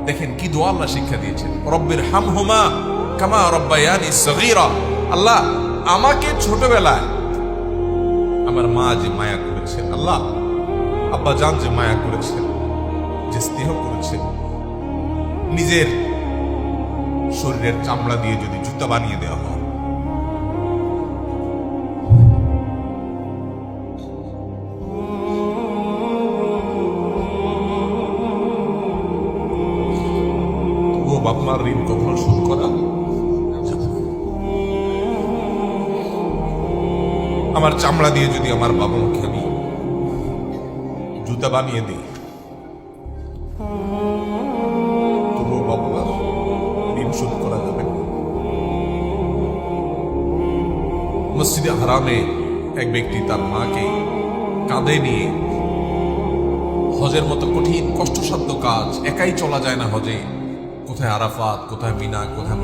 দেখেন কি দোয়া আল্লাহ শিক্ষা দিয়েছেন, রব্বির হামহুমা কামা রব্বায়ানি সগীরা। আল্লাহ আমাকে ছোটবেলায় আমার মা যে মায়া করেছেন, আল্লাহ আব্বা জান যে মায়া করেছেন, যে স্নেহ করেছেন, নিজের শরীরের চামড়া দিয়ে যদি জুতা বানিয়ে দেওয়া হয়, তবুও বাপ মার ঋণ কখনো শোধ করা যাবে না। আমার চামড়া দিয়ে যদি আমার বাবা মাকে আমি জুতা বানিয়ে দিই, তবুও বাবা মার ঋণ শোধ করা যাবে না। মসজিদে হারামে এক ব্যক্তি তার মাকে কাঁধে নিয়ে, হজের মতো কঠিন কষ্টসাধ্য কাজ, একাই চলা যায় না হজে, কোথায় আরাফাত, কোথায় মিনা, কোথায়